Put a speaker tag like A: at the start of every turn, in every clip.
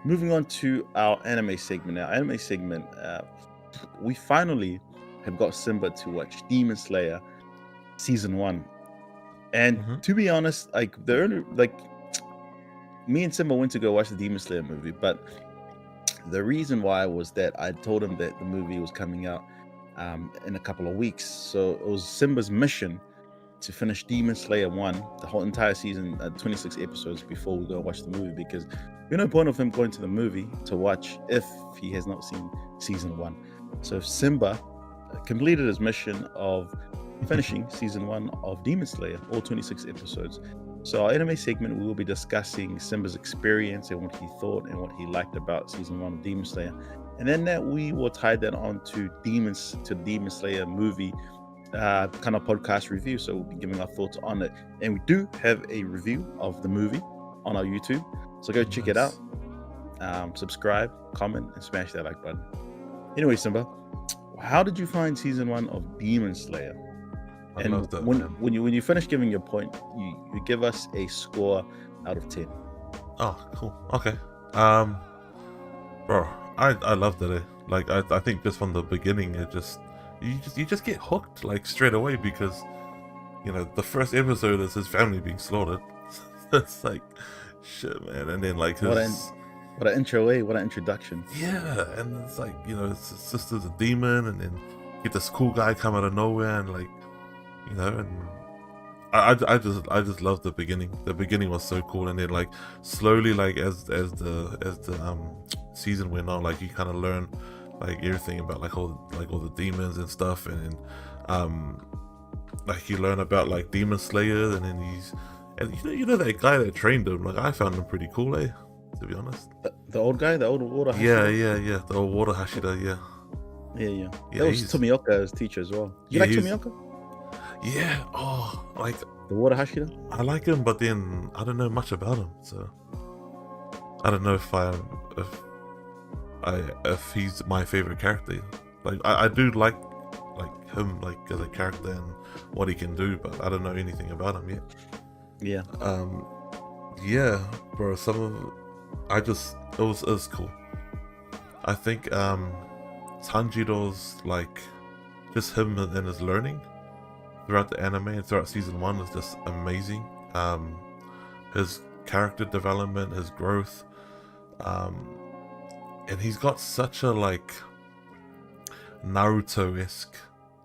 A: moving on to our anime segment. Our anime segment, we finally have got Simba to watch Demon Slayer season 1. And
B: Mhm.
A: to be honest, me and Simba went to go watch the Demon Slayer movie, but the reason why was that I told him that the movie was coming out in a couple of weeks. So it was Simba's mission to finish Demon Slayer 1, the whole entire season, 26 episodes before we go watch the movie, because there's no point of him going to the movie to watch if he has not seen season 1. So Simba completed his mission of finishing season 1 of Demon Slayer, all 26 episodes. So our anime segment, we will be discussing Simba's experience and what he thought and what he liked about season 1 of Demon Slayer. And then that we will tie that on to Demon Slayer movie kind of podcast review. So we'll be giving our thoughts on it. And we do have a review of the movie on our YouTube. So go check it out. Subscribe, comment, and smash that like button. Anyway, Simba, how did you find season 1 of Demon Slayer?
B: I love that,
A: when you finish giving your point, you give us a score out of 10.
B: Oh, cool. Okay. Bro, I loved it. Like I think just from the beginning, you just get hooked like straight away, because the first episode is his family being slaughtered. It's like shit, man. And then like
A: what an intro, what an introduction.
B: Yeah, and it's like his sister's a demon, and then you get this cool guy come out of nowhere, and like and I just love the beginning. The beginning was so cool, and then like slowly, like as the season went on, like you kind of learn like everything about like all the demons and stuff, and then like you learn about like Demon Slayer, and then that guy that trained him. Like I found him pretty cool, to be honest.
A: The old guy, the old water Hashira?
B: Yeah, the old water Hashira, yeah.
A: That was Tomioka's teacher as well. You like Tomioka?
B: Yeah, like
A: the water Hashira?
B: I like him, but then I don't know much about him, so I don't know if he's my favorite character. Like I do like him like as a character and what he can do, but I don't know anything about him yet. Yeah, bro. It was cool. I think Tanjiro's like just him and his learning throughout the anime and throughout season 1 is just amazing. His character development, his growth, and he's got such a like Naruto-esque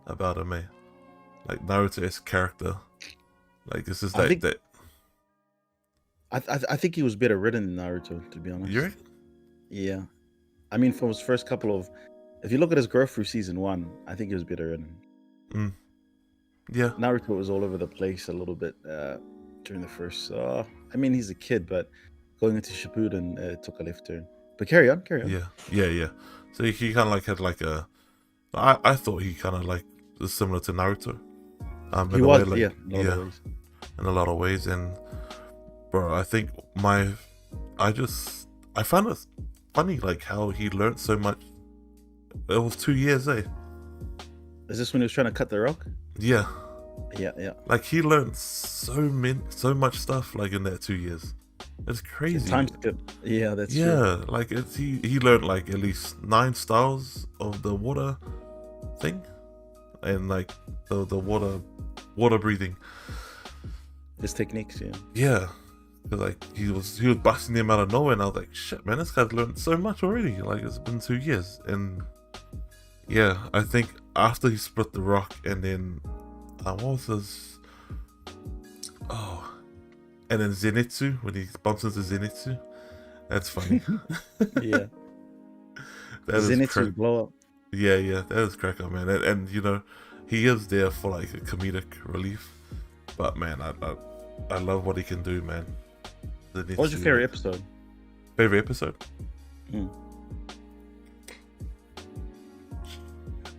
B: about him, like Naruto-esque character. Like this is that.
A: I think he was better written than Naruto, to be honest.
B: You reckon?
A: Yeah, I mean, for his first couple of, if you look at his growth through season 1, I think he was better written.
B: Yeah,
A: Naruto was all over the place a little bit during the first. I mean, he's a kid, but going into Shippuden took a left turn. But carry on.
B: Yeah. So he kind of like had like a. I thought he kind of like was similar to Naruto.
A: He was,
B: in a lot of ways, and bro, I think I found it funny like how he learned so much. It was 2 years,
A: Is this when he was trying to cut the rock?
B: Yeah.
A: Like
B: he learned so much stuff like in that 2 years. It's crazy.
A: Time skip. Yeah, that's true.
B: Yeah, like he learned like at least 9 styles of the water thing, and like the water breathing.
A: His techniques, yeah.
B: Yeah, because like he was busting them out of nowhere, and I was like, shit, man, this guy's learned so much already. Like it's been 2 years, and yeah, I think after he split the rock, and then what was his? And then Zenitsu, when he bumps into Zenitsu, that's funny.
A: Yeah. Zenitsu blow up.
B: Yeah, that is cracker, man. And he is there for like a comedic relief, but man, I love what he can do, man.
A: What was your favorite episode?
B: Favorite episode?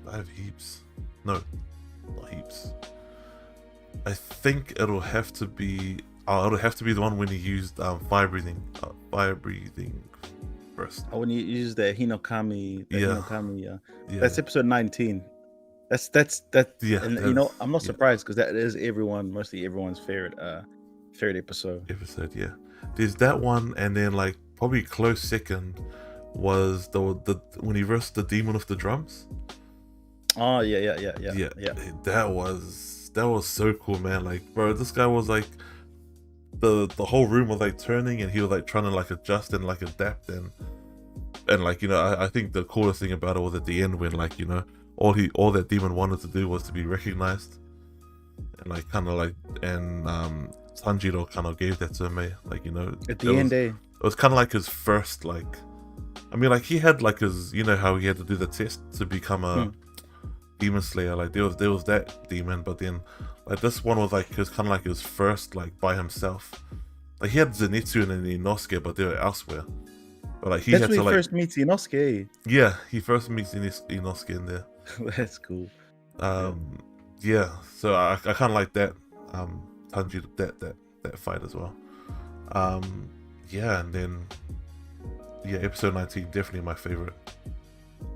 B: I have heaps. No, not heaps. I think it'll have to be the one when he used fire breathing first.
A: When you use the Hinokami,
B: Yeah.
A: That's episode 19. That's
B: Yeah.
A: And I'm not surprised, because that is mostly everyone's favorite episode.
B: Yeah. There's that one, and then like probably close second was the when he versed the demon with the drums.
A: Oh yeah.
B: That was so cool, man. Like, bro, this guy was like the whole room was like turning, and he was like trying to like adjust and like adapt and like, you know, I think the coolest thing about it was at the end when, like, you know, all that demon wanted to do was to be recognized, and like kind of like, and Sanjiro kind of gave that to him, like, you know,
A: At the end,
B: it was kind of like his first, like, I mean, like, he had like his, you know, how he had to do the test to become a demon slayer. Like, there was that demon, but then like this one was like his kind of like his first, like, by himself. Like, he had Zenitsu and Inosuke, but they were elsewhere. But like he
A: that's
B: had
A: when
B: to
A: he
B: like
A: first meets Inosuke.
B: yeah, he first meets Inosuke in there.
A: That's cool.
B: Yeah, so I kind of like that Tanjiro, that fight as well. Yeah, and then yeah, episode 19 definitely my favorite.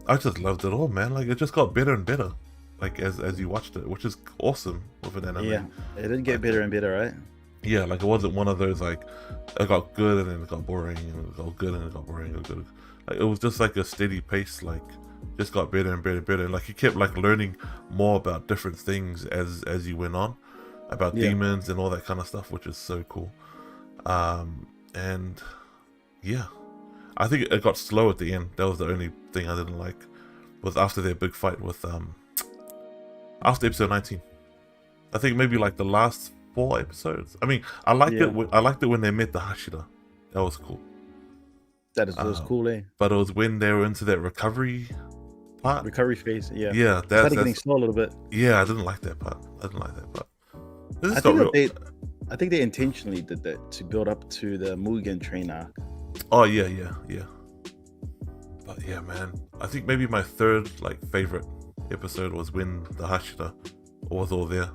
B: I just loved it all, man. Like, it just got better and better, like as you watched it, which is awesome with an anime.
A: Yeah, it didn't get better and better, right?
B: Yeah, like, it wasn't one of those like it got good and then it got boring and it got good and it got boring and good. Like, it was just like a steady pace, like, just got better and better and better. And like, you kept like learning more about different things as you went on, about demons and all that kind of stuff, which is so cool. And yeah, I think it got slow at the end. That was the only thing I didn't like, was after their big fight with after episode 19. I think maybe like the last 4 episodes. I mean, I liked it when they met the Hashira. That was cool.
A: That was cool, eh?
B: But it was when they were into that recovery part.
A: Recovery phase, yeah.
B: Yeah,
A: that's getting slow a little bit.
B: Yeah, I didn't like that part.
A: I think they intentionally did that to build up to the Mugen Train arc.
B: Oh yeah. But yeah, man, I think maybe my third like favorite episode was when the Hashira was all there.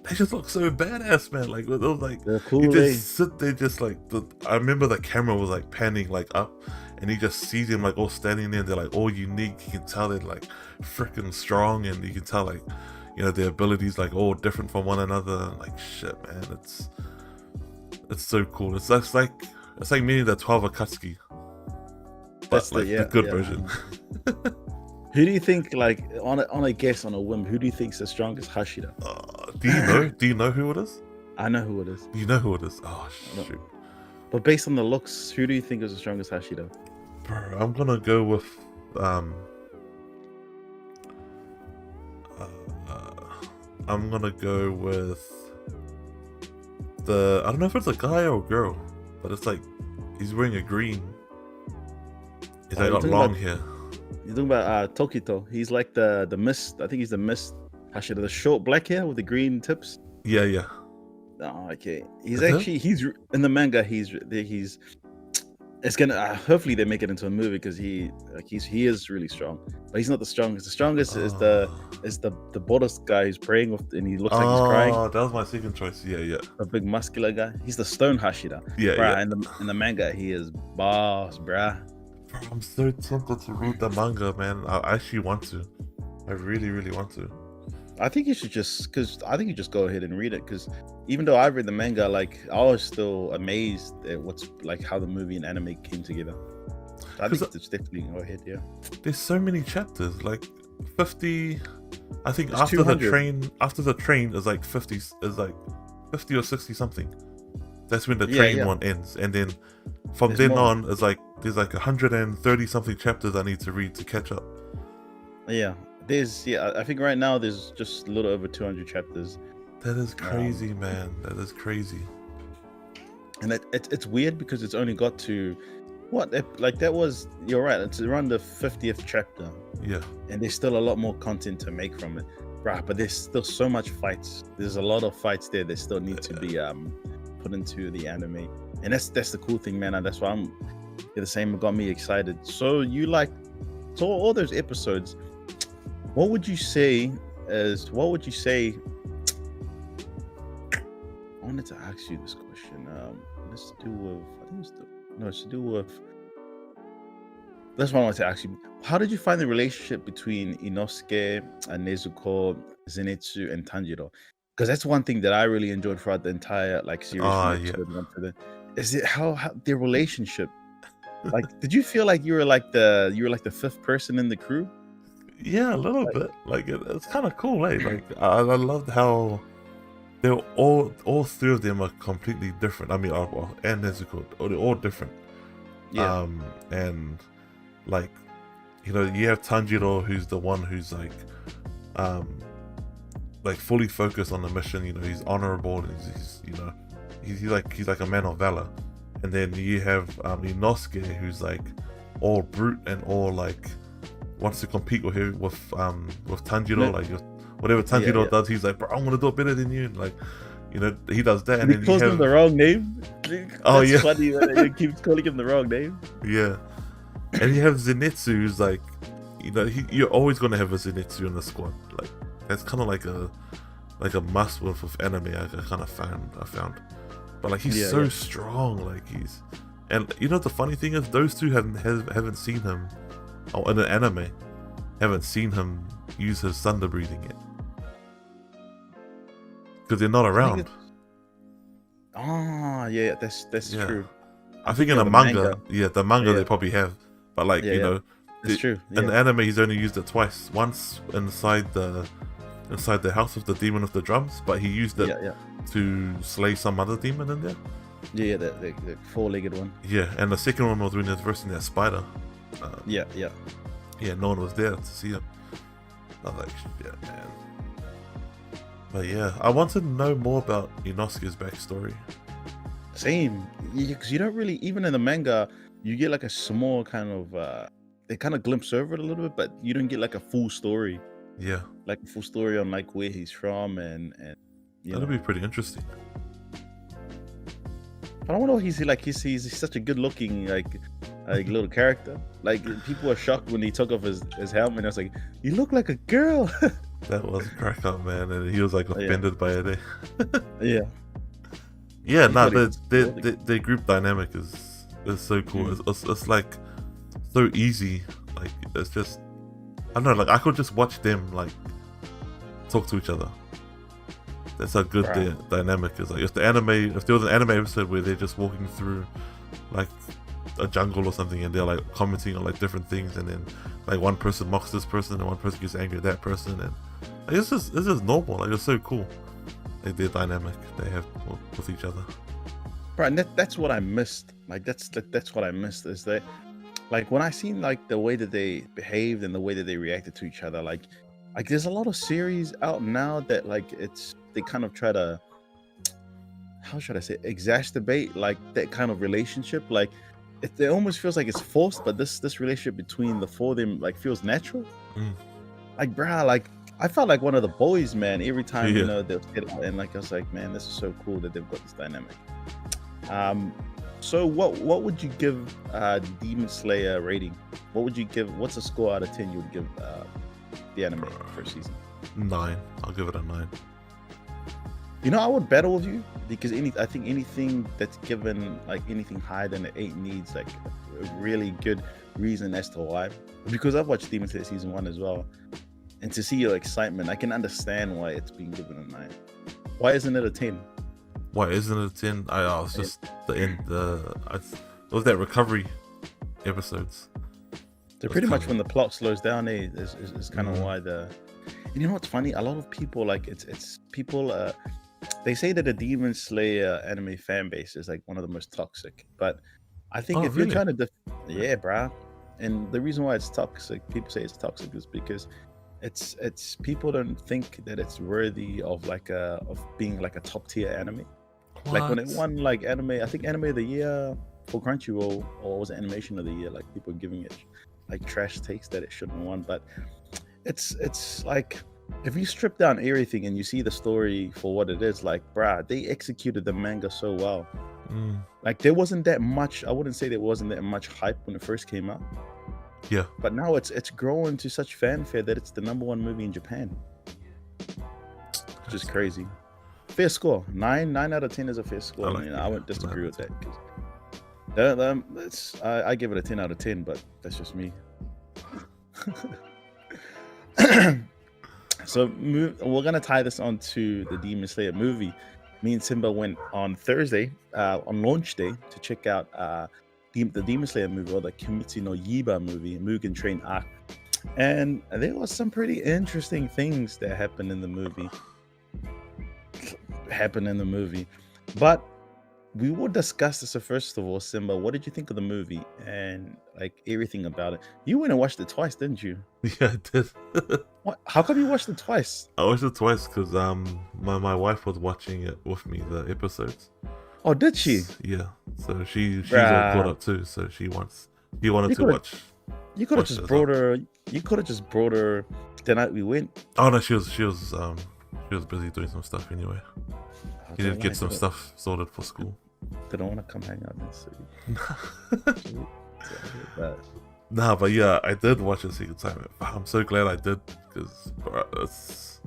B: They just look so badass, man. Like, it was like,
A: they're cool,
B: you just sit there, just like, I remember the camera was like panning like up, and he just sees them like all standing there, and they're like all unique. You can tell they're like freaking strong, and you can tell, like, you know, their abilities like all different from one another. Like, shit, man, it's so cool. It's like meeting the 12 Akatsuki, but
A: that's
B: like the good version.
A: Who do you think, like, on a guess, on a whim, who do you think's the strongest Hashira?
B: Do you know who it is?
A: I know who it is.
B: You know who it is? Oh shoot!
A: But based on the looks, who do you think is the strongest Hashira?
B: Bro, I'm gonna go with I'm gonna go with I don't know if it's a guy or a girl, but it's like he's wearing a green. He's got long hair.
A: You're talking about Tokito. He's like the mist. I think he's the mist Hashira, the short black hair with the green tips.
B: Yeah.
A: Oh, okay. He's in the manga. He's it's gonna hopefully they make it into a movie, because he is really strong, but he's not the strongest. The strongest is the Buddhist guy who's praying with, and he looks like he's crying.
B: Oh, that was my second choice. Yeah.
A: The big muscular guy. He's the stone Hashira.
B: Yeah.
A: In the manga, he is boss, bruh.
B: Bro, I'm so tempted to read the manga, man. I actually want to. I really, really want to.
A: I think you should just go ahead and read it, because even though I've read the manga, like, I was still amazed at what's like how the movie and anime came together. So I think it's definitely go ahead, yeah.
B: There's so many chapters, like 50. I think it's after 200. the train is like 50 or 60 something. That's when the train one ends, and then from then on is like there's like 130 something chapters I need to read to catch up.
A: Yeah. I think right now there's just a little over 200 chapters.
B: That is crazy, man. That is crazy.
A: And it's weird, because it's only got to you're right, it's around the 50th chapter.
B: Yeah.
A: And there's still a lot more content to make from it. Right, but there's still so much fights. There's a lot of fights there that still need to be put into the anime. And that's the cool thing, man. And that's why you're the same. It got me excited. So all those episodes, what would you say? I wanted to ask you this question. It's to do with. That's what I wanted to ask you. How did you find the relationship between Inosuke and Nezuko, Zenitsu, and Tanjiro? Because that's one thing that I really enjoyed throughout the entire series. Is it how their relationship Like, did you feel like you were like the fifth person in the crew?
B: Yeah, a little
A: Like,
B: bit. Like it's kind of cool, eh? Like I loved how they're all three of them are completely different. I mean, well, and Nezuko, they're all different.
A: yeah,
B: And like, you know, you have Tanjiro, who's the one who's um, like fully focused on the mission. You know, he's honorable. And he's you know, he's like a man of valor. And then you have Inosuke, who's like all brute and all like wants to compete with him with Tanjiro. Like whatever Tanjiro does, he's like, bro, I'm gonna do it better than you. And like, you know, he does that. And
A: he
B: then
A: calls him the wrong name.
B: Oh,
A: That's
B: yeah.
A: funny. He keeps calling him the wrong name.
B: Yeah. And you have Zenitsu, who's like, you know, you're always gonna have a Zenitsu in the squad. Like that's kind of like a must with anime. I kind of found, but like he's so strong. Like and you know the funny thing is those two haven't seen him, or in an anime, haven't seen him use his thunder breathing yet because they're not around.
A: Oh yeah, that's true.
B: I think in the manga, they probably have, but like you know,
A: it's true.
B: In the anime, he's only used it twice. Once inside the house of the demon of the drums, but he used it to slay some other demon in there.
A: Yeah, the four-legged one.
B: Yeah, and the second one was when he was versing that spider.
A: Yeah,
B: no one was there to see him. I was like, shit, man. But yeah, I wanted to know more about Inosuke's backstory.
A: Same, because you don't really, even in the manga, you get like a small kind of, they kind of glimpse over it a little bit, but you don't get like a full story.
B: Yeah,
A: like a full story on like where he's from and
B: that'll be pretty interesting.
A: I don't know. He's such a good-looking like little character. Like people were shocked when he took off his helmet. I was like, "You look like a girl."
B: That was a crack up, man, and he was like offended by it.
A: Yeah.
B: No, their group dynamic is so cool. It's like so easy. Like it's just I don't know. Like I could just watch them like talk to each other. That's how good their dynamic is. Like if there was an anime episode where they're just walking through like a jungle or something and they're like commenting on like different things, and then like one person mocks this person and one person gets angry at that person, and like, it's just normal. Like it's so cool. Like their dynamic they have with each other.
A: Right, and that's what I missed. Like that's what I missed is that like when I seen like the way that they behaved and the way that they reacted to each other, like there's a lot of series out now that like they kind of try to, how should I say, exacerbate like that kind of relationship. Like it almost feels like it's forced, but this relationship between the four of them like feels natural. Like bruh, like I felt like one of the boys, man, every time you know they'll get out, and like I was like, man, this is so cool that they've got this dynamic. So what would you give Demon Slayer rating? What would you give? What's a score out of 10 you would give the anime first season?
B: 9. I'll give it a 9.
A: You know, I would battle with you because I think anything that's given like anything higher than an 8 needs like a really good reason as to why. Because I've watched Demon Slayer season 1 as well, and to see your excitement, I can understand why it's being given a 9. Why isn't it a 10?
B: Why isn't it a 10? It's just the end. It was that recovery episodes.
A: So pretty much when the plot slows down, is kind of why the. And you know what's funny? A lot of people like it's people. They say that the Demon Slayer anime fan base is like one of the most toxic, but I think if you're trying to, yeah, bruh. And the reason why it's toxic, people say it's toxic, is because it's people don't think that it's worthy of like of being like a top tier anime. What? Like when it won like I think anime of the year for Crunchyroll, or was it animation of the year? Like people giving it like trash takes that it shouldn't have won, but it's like. If you strip down everything and you see the story for what it is, like, bruh, they executed the manga so well. Like, there wasn't that much. I wouldn't say there wasn't that much hype when it first came out.
B: Yeah.
A: But now it's grown to such fanfare that it's the #1 movie in Japan. Which is crazy. Fair score. 9 out of 10 is a fair score. I wouldn't disagree with that. I give it a 10 out of 10, but that's just me. So we're gonna tie this on to the Demon Slayer movie. Me and Simba went on Thursday on launch day to check out the Demon Slayer movie, or the Kimetsu no Yaiba movie, Mugen Train arc. And there was some pretty interesting things that happened in the movie. But we will discuss this. So first of all, Simba, what did you think of the movie and like everything about it? You went and watched it twice, didn't you?
B: Yeah, I did.
A: What? How come you watched it twice?
B: I watched it twice because my wife was watching it with me, the episodes.
A: Oh, did she?
B: Yeah, so she's all caught up too. So he wanted to watch.
A: You could have just brought her. You could have just brought her the night we went.
B: Oh no, she was busy doing some stuff anyway. He did get some stuff sorted for school.
A: They don't want to come hang out in the city.
B: But yeah, I did watch it a second time. I'm so glad I did, because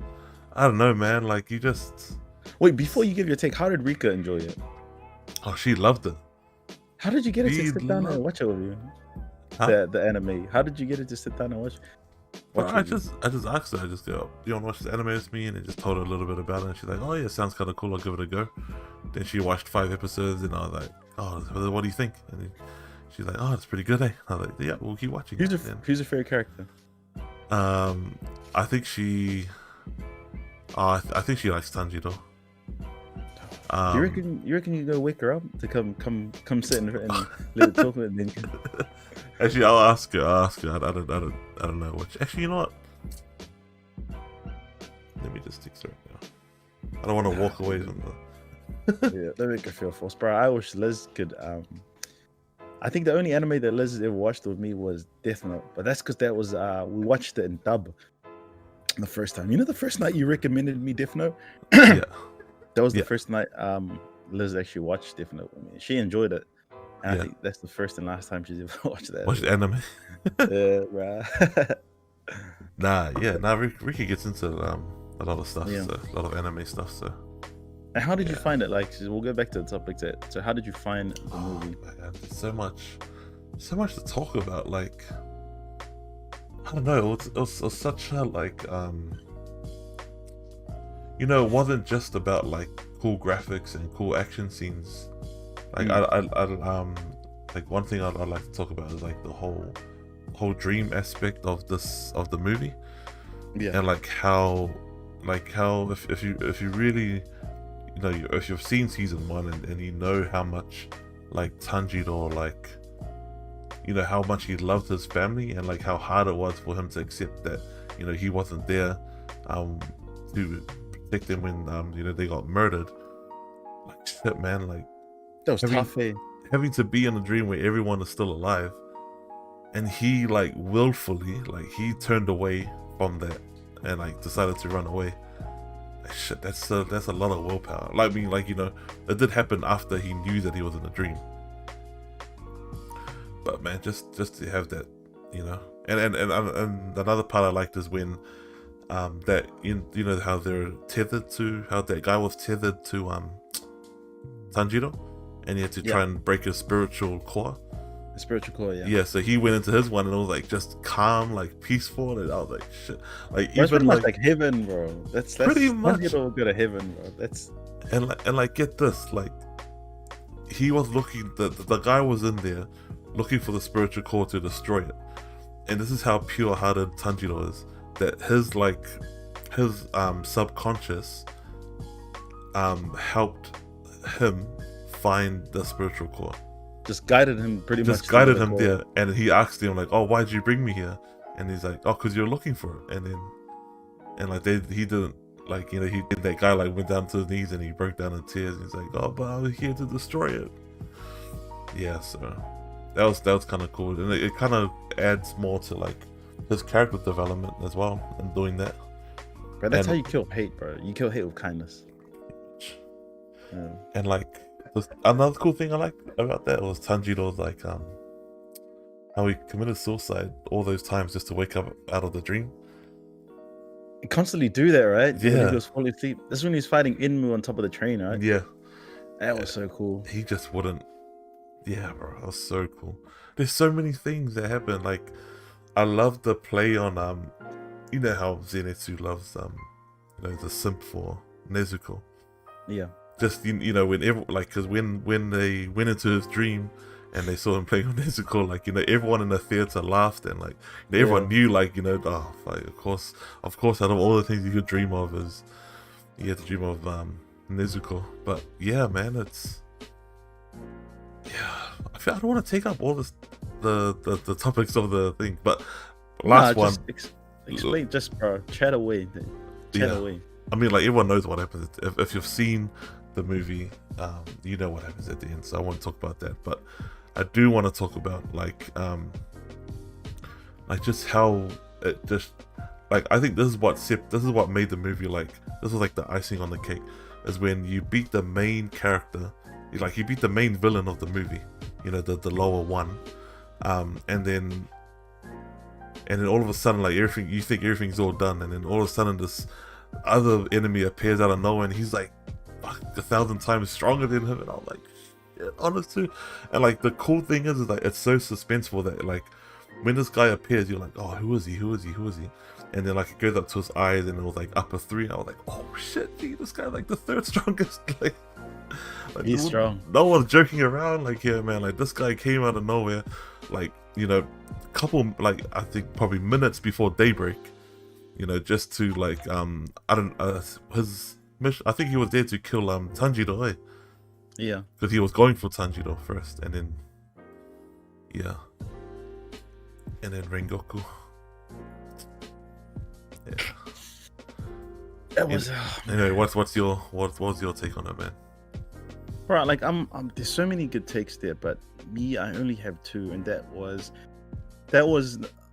B: I don't know, man. Like, you just
A: wait, before you give your take, how did Rika enjoy it?
B: Oh, she loved it.
A: How did you get it to sit down and watch it with you?
B: Huh?
A: The anime. How did you get it to sit down and watch?
B: I just asked her. I just go, "You want to watch this anime with me?" And I just told her a little bit about it. And she's like, "Oh yeah, sounds kind of cool. I'll give it a go." Then she watched 5 episodes, and I was like, "Oh, what do you think?" And then she's like, "Oh, it's pretty good, eh?" I was like, "Yeah, we'll keep watching."
A: Who's your favorite character?
B: I think she likes Tanjiro.
A: You reckon you go wake her up to come sit in and let her talk with me?
B: Actually, I'll ask her. I don't know which. Actually, you know what? Let me just text her now. I don't want to walk away from the.
A: Yeah, that make her feel forced, bro. I wish Liz could. I think the only anime that Liz ever watched with me was Death Note, but that's because that was we watched it in dub the first time. You know, the first night you recommended me Death Note.
B: Yeah.
A: That was the first night Liz actually watched Death Note with me. She enjoyed it. And I think that's the first and last time she's ever watched that.
B: Watched anime.
A: Yeah, right.
B: Ricky gets into a lot of stuff, so a lot of anime stuff. So.
A: And how did you find it? Like, we'll go back to the topic. So, how did you find the movie?
B: Man, there's so much to talk about. Like, I don't know. It was such a like it wasn't just about like cool graphics and cool action scenes. Like I like one thing I'd like to talk about is like the whole dream aspect of the movie. Yeah. And like how if you really if you've seen season 1 and you know how much like Tanjiro how much he loved his family and like how hard it was for him to accept that he wasn't there to protect them when they got murdered. Like shit, man, like
A: that was tough.
B: Having to be in a dream where everyone is still alive, and he like willfully he turned away from that and like decided to run away. Like, shit, that's a lot of willpower. Like, I mean, like it did happen after he knew that he was in a dream. But man, just to have that, and another part I liked is when that how they're tethered to how that guy was tethered to Tanjiro, and he had to try and break his spiritual core. The spiritual core, yeah. Yeah, so he went into his one and it was like just calm, like peaceful, and I was like, shit, like
A: bro, even like heaven, bro. That's
B: pretty much
A: Tanjiro go to heaven, bro. That's
B: and get this, like he was looking, the guy was in there looking for the spiritual core to destroy it, and this is how pure-hearted Tanjiro is. That his subconscious helped him find the spiritual core.
A: Just guided him pretty much.
B: Just guided him there, and he asked him like, "Oh, why did you bring me here?" And he's like, "Oh, because you're looking for it." And like he didn't like that guy like went down to his knees and he broke down in tears. And he's like, "Oh, but I was here to destroy it." Yeah, so that was kind of cool, and it kind of adds more to like his character development as well, and doing that.
A: But that's how you kill hate, bro. You kill hate with kindness.
B: Yeah. And like another cool thing I liked about that was Tanjiro's like how he committed suicide all those times just to wake up out of the dream.
A: You constantly do that, right?
B: Yeah.
A: When he was falling asleep. That's when he's fighting Inmu on top of the train, right?
B: Yeah.
A: That was so cool.
B: He just wouldn't. Yeah, bro, that was so cool. There's so many things that happen. Like, I love the play on you know how Zenitsu loves the simp for Nezuko.
A: Yeah.
B: Just whenever, like, because when they went into his dream and they saw him playing on Nezuko, like, you know, everyone in the theater laughed, and like, you know, everyone knew, like, you know, oh, like, of course, out of all the things you could dream of, is you had to dream of Nezuko. But yeah, man, it's I don't want to take up all this the topics of the thing, but last one.
A: Explain, just chat away. Chat away.
B: I mean, like, everyone knows what happens if you've seen the movie. You know what happens at the end, so I won't talk about that. But I do want to talk about like just how it just, like, I think this is what made the movie, like, this was like the icing on the cake, is when you beat the main character, like, you beat the main villain of the movie, you know, the lower one, and then all of a sudden, like, everything, you think everything's all done, and then all of a sudden this other enemy appears out of nowhere, and he's like 1,000 times stronger than him, and I'm like, shit, honestly. And like, the cool thing is like, it's so suspenseful that, like, when this guy appears, you're like, oh, who is he? And then, like, it goes up to his eyes, and it was like upper 3, and I was like, oh shit, dude, this guy's like the 3rd strongest. Like
A: he's strong.
B: No one's joking around. Like, yeah, man, like, this guy came out of nowhere, like, you know, couple, like, I think probably minutes before daybreak, you know, just to, like, his mission, I think he was there to kill Tanjiro,
A: Yeah,
B: because he was going for Tanjiro first, and then Rengoku. Yeah.
A: that was
B: anyway, what's your take on it, man?
A: right. Like, I'm there's so many good takes there, but me, I only have 2, and that was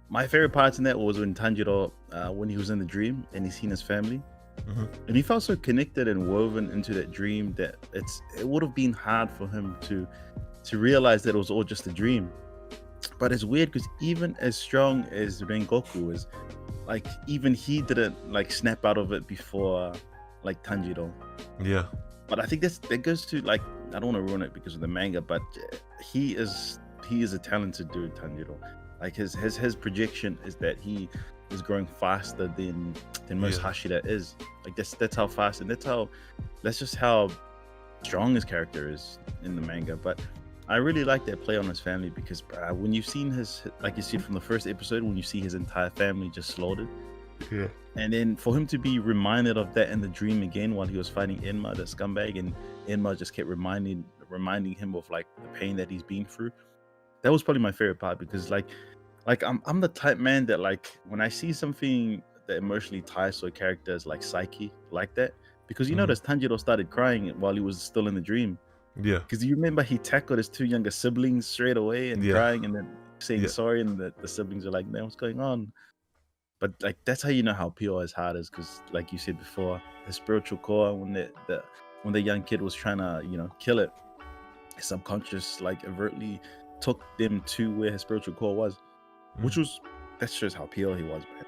A: my favorite parts in that was when Tanjiro, when he was in the dream and he seen his family, and he felt so connected and woven into that dream that it would have been hard for him to realize that it was all just a dream. But it's weird because even as strong as Rengoku is, like, even he didn't, like, snap out of it before, like, Tanjiro.
B: Yeah.
A: But I think that goes to, like, I don't want to ruin it because of the manga, but he is a talented dude, Tanjiro. Like, his projection is that he is growing faster than most Hashira is. Like, that's how fast, and that's just how strong his character is in the manga. But I really like that play on his family, because when you've seen like, you see from the first episode, when you see his entire family just slaughtered, and then for him to be reminded of that in the dream again while he was fighting Enma, the scumbag, and Enma just kept reminding him of, like, the pain that he's been through. That was probably my favorite part, because like I'm the type man that, like, when I see something that emotionally ties to a character's, like, psyche like that, because you notice Tanjiro started crying while he was still in the dream.
B: Yeah.
A: Because you remember he tackled his 2 younger siblings straight away and crying, and then saying sorry, and the siblings are like, man, what's going on? But, like, that's how you know how pure his heart is, because, like you said before, his spiritual core, when the young kid was trying to, you know, kill it, his subconscious, like, overtly took them to where his spiritual core was, that shows how pure he was, man.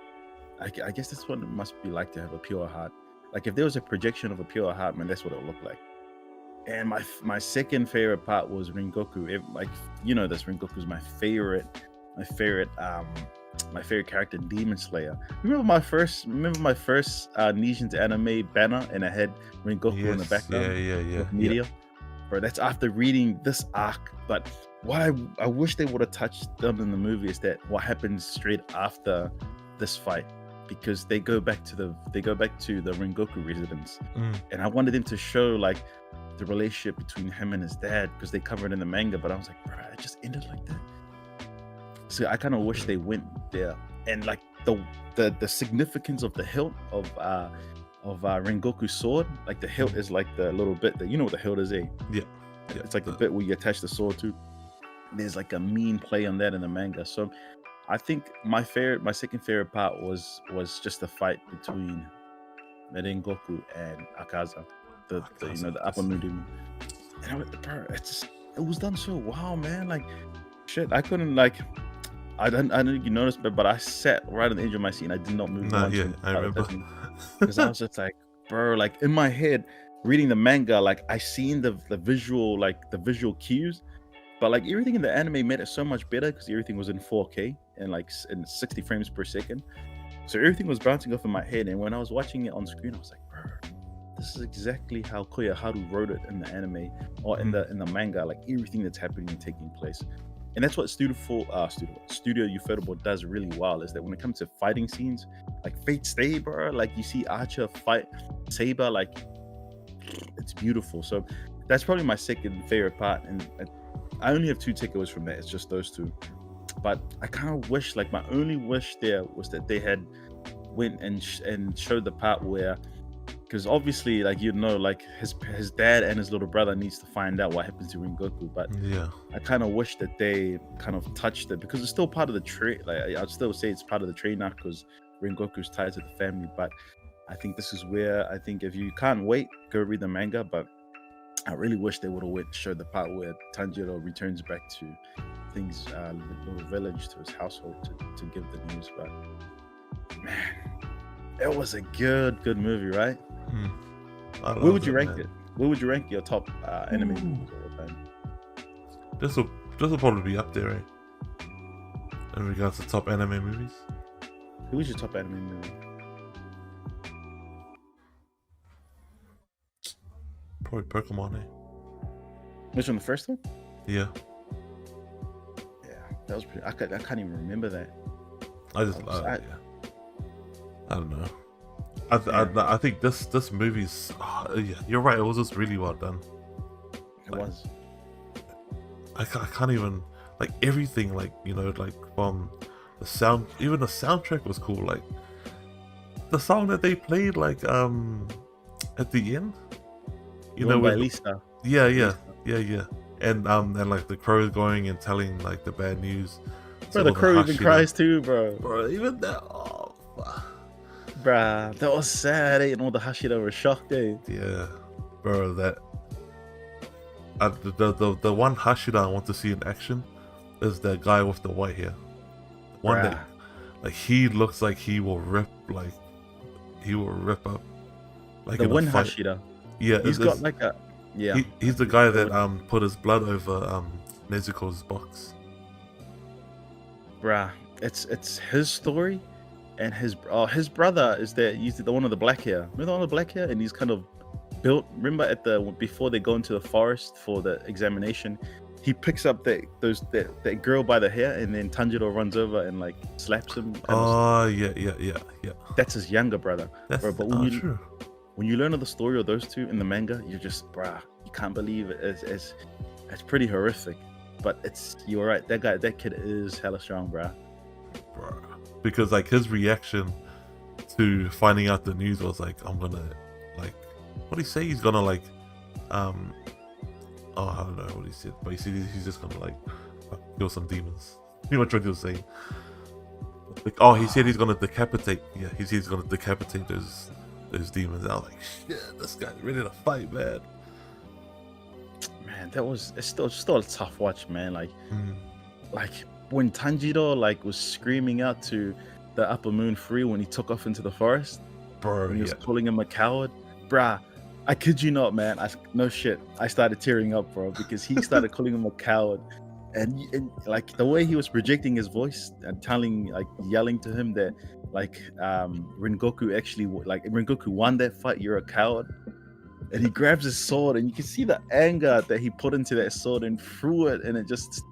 A: I guess that's what it must be like to have a pure heart. Like, if there was a projection of a pure heart, man, that's what it would look like. And my second favorite part was Rengoku. Like, you know, this Rengoku's my favorite character, Demon Slayer. Remember my first Nijin's anime banner, and I had Rengoku in the background?
B: Yeah.
A: Media. Bro, that's after reading this arc. But what I wish they would have touched them in the movie is that what happens straight after this fight, because they go back to the Rengoku residence, and I wanted them to show, like, the relationship between him and his dad, because they covered in the manga, but I was like, bro, it just ended like that. So I kind of wish they went there, and, like, the significance of the hilt of Rengoku's sword, like, the hilt is like the little bit that, you know what the hilt is, eh?
B: Yeah.
A: It's like the bit where you attach the sword to. There's, like, a mean play on that in the manga. So I think my second favorite part was just the fight between Rengoku and Akaza, the upper medium. And I was, bro, it was done so wow, man. Like, shit, I couldn't, like, I don't think you noticed, but I sat right on the edge of my seat and I did not move.
B: I remember.
A: Because I was just like, bro, like, in my head, reading the manga, like, I seen the visual cues, but, like, everything in the anime made it so much better because everything was in 4K and, like, in 60 frames per second. So everything was bouncing off in my head, and when I was watching it on screen, I was like, bro, this is exactly how Koyaharu wrote it in the anime or in the manga, like everything that's happening and taking place. And that's what Studio Ufotable does really well, is that when it comes to fighting scenes, like Fate Stay, bro, like you see Archer fight Saber, like it's beautiful. So that's probably my second favorite part, and I only have 2 takeaways from that. It's just those 2. But I kind of wish, like my only wish there was that they had went and showed the part where, because obviously, like like his dad and his little brother needs to find out what happened to Rengoku. But
B: Yeah.
A: I kind of wish that they kind of touched it, because it's still part of the trade. Like I'd still say it's part of the trade now, because Rengoku's tied to the family. But I think this is where, I think if you can't wait, go read the manga. But I really wish they would have showed the part where Tanjiro returns back to things, little village, to his household to give the news. But man, it was a good movie, right? Where would you rank it? Where would you rank your top anime movies of all time?
B: This will probably be up there, eh? In regards to top anime movies.
A: Who was your top anime movie?
B: Probably Pokemon, eh?
A: Which one, the first one?
B: Yeah.
A: Yeah, that was pretty. I can't even remember that.
B: I don't know. I think this movie's. Yeah, you're right. It was just really well done.
A: It was.
B: I can't even, like, everything, like, like from the sound, even the soundtrack was cool. Like the song that they played, like at the end,
A: by Lisa.
B: Yeah. And like the crow going and telling like the bad news.
A: Bro, the crow even cries too, bro.
B: Bro, even that. Oh,
A: bruh, that was sad. And all the Hashira were shocked, eh?
B: Yeah, bro. That the one Hashira I want to see in action is the guy with the white hair. One that, like, he looks like he will rip up. Like
A: the one Hashira.
B: Yeah,
A: he's got like a. Yeah,
B: he's the guy that put his blood over Nezuko's box.
A: Bruh, it's his story, and his brother is that he's the one with the black hair. Remember the one with the black hair, and he's kind of built. Remember before they go into the forest for the examination, he picks up that girl by the hair, and then Tanjiro runs over and like slaps him.
B: Oh yeah.
A: That's his younger brother.
B: That's
A: bro, but
B: true.
A: When you learn of the story of those two in the manga, you're just, you can't believe it. It's pretty horrific. But you're right. That kid is hella strong, bruh.
B: Because like his reaction to finding out the news was like, I'm gonna, like, what did he say? He's gonna like, I don't know what he said, but he's just gonna like kill some demons. Pretty much what he was saying. Like, he said he's gonna decapitate. Yeah, he said he's gonna decapitate those demons. I was like, shit, this guy's ready to fight, man.
A: Man, it's still a tough watch, man. Like when Tanjiro like was screaming out to the Upper Moon Free when he took off into the forest,
B: bro,
A: and he was calling him a coward, bruh. I kid you not, man. No shit. I started tearing up, bro, because he started calling him a coward, and like the way he was projecting his voice and yelling to him that like Rengoku actually, like, Rengoku won that fight. You're a coward. And he grabs his sword, and you can see the anger that he put into that sword and threw it, and it just,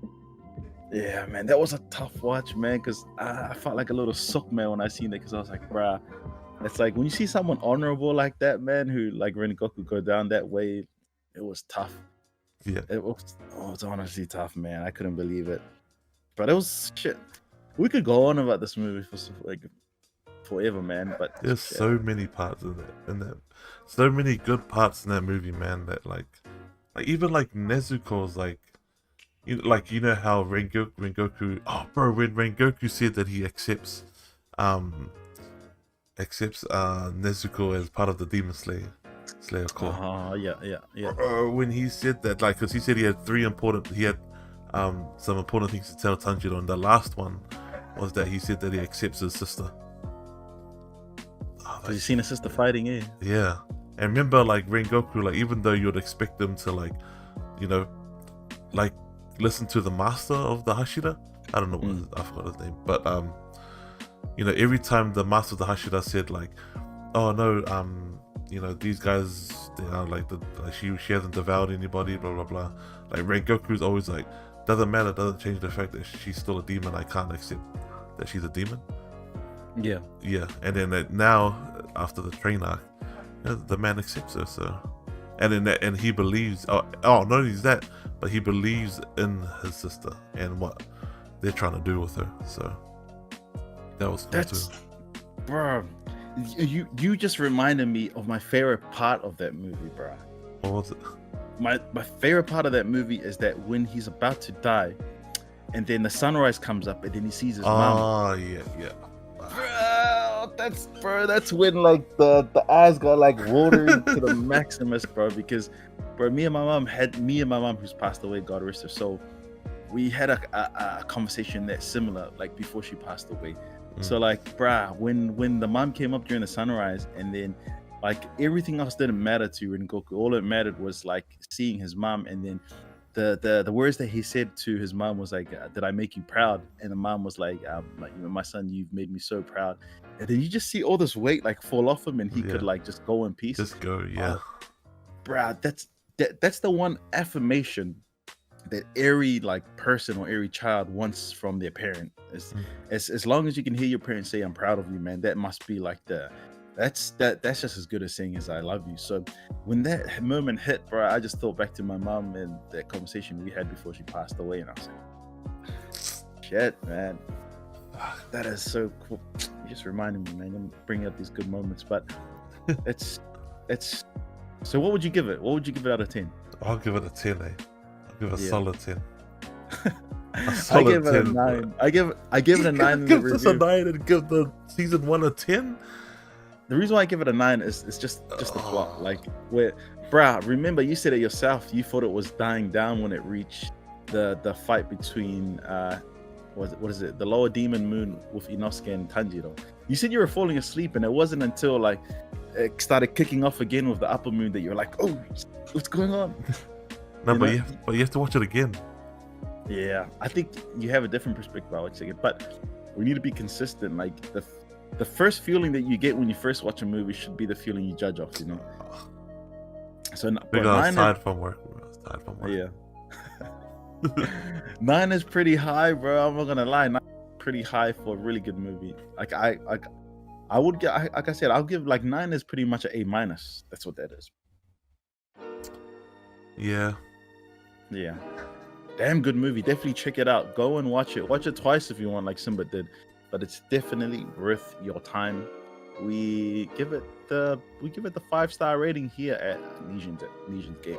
A: yeah, man, that was a tough watch, man, because I felt like a little sook, man, when I seen it, because I was like, bruh, it's like when you see someone honorable like that, man, who like Rengoku go down that way, it was tough.
B: Yeah,
A: it was honestly tough, man. I couldn't believe it, but it was shit. We could go on about this movie for like forever, man, but
B: there's so many parts in that. So many good parts in that movie, man. That like even like Nezuko's like, you know how Rengoku. Oh, bro, when Rengoku said that he accepts Nezuko as part of the Demon Slayer Corps.
A: Yeah.
B: When he said that, like, because he said he had some important things to tell Tanjiro, and the last one was that he said that he accepts his sister.
A: Because you seen his sister fighting, eh?
B: Yeah. And remember, like, Rengoku, like, even though you'd expect him to, like, like, listen to the master of the Hashira. I don't know I forgot his name. But, every time the master of the Hashira said, like, oh, no, you know, these guys, they are like she hasn't devoured anybody, blah blah blah. Like Rengoku's always like, doesn't matter, doesn't change the fact that she's still a demon. I can't accept that she's a demon.
A: Yeah.
B: Yeah, and then now after the train arc, you know, the man accepts her. So, and he believes. Oh, not only that, but he believes in his sister and what they're trying to do with her. So that was cool too.
A: Bro, you just reminded me of my favorite part of that movie, bro.
B: What was it?
A: My favorite part of that movie is that when he's about to die, and then the sunrise comes up, and then he sees his mom.
B: Oh yeah.
A: That's when like the eyes got like watering to the maximus, bro. Because, bro, me and my mom, who's passed away, God rest her soul, we had a conversation that's similar, like before she passed away. So like, bruh, when the mom came up during the sunrise, and then like everything else didn't matter to Rengoku. All that mattered was like seeing his mom, and then the words that he said to his mom was like, "Did I make you proud?" And the mom was like, "My son, you've made me so proud." And then you just see all this weight like fall off him, and he could like just go in peace.
B: Just go, yeah.
A: Bruh, that's the one affirmation that every like person or every child wants from their parent. As long as you can hear your parents say, "I'm proud of you, man," that must be like that's just as good as saying as "I love you." So when that moment hit, bro, I just thought back to my mom and that conversation we had before she passed away, and I was like, shit, man, that is so cool. You just reminded me, man. I'm bringing up these good moments, but it's so what would you give it? What would you give it out of 10?
B: I'll give it a 10, eh? I'll give it a solid 10.
A: I give it a 9. I give it a 9.
B: Give this a 9 and give the season 1 a 10.
A: The reason why I give it a 9 is just the plot. Like, where, bruh, remember you said it yourself. You thought it was dying down when it reached the fight between what is it? The lower demon moon with Inosuke and Tanjiro. You said you were falling asleep, and it wasn't until like it started kicking off again with the upper moon that you're like, oh, what's going on?
B: No, but you have to watch it again.
A: Yeah, I think you have a different perspective about watching it, but we need to be consistent. Like the first feeling that you get when you first watch a movie should be the feeling you judge off, you know. So,
B: aside from work.
A: Yeah. 9 is pretty high, bro. I'm not gonna lie. 9 is pretty high for a really good movie. Like I would get, like I said, I'll give like 9 is pretty much an A-. That's what that is.
B: Yeah.
A: Damn good movie. Definitely check it out. Go and watch it. Watch it twice if you want, like Simba did. But it's definitely worth your time. We give it the 5-star rating here at Legion Game.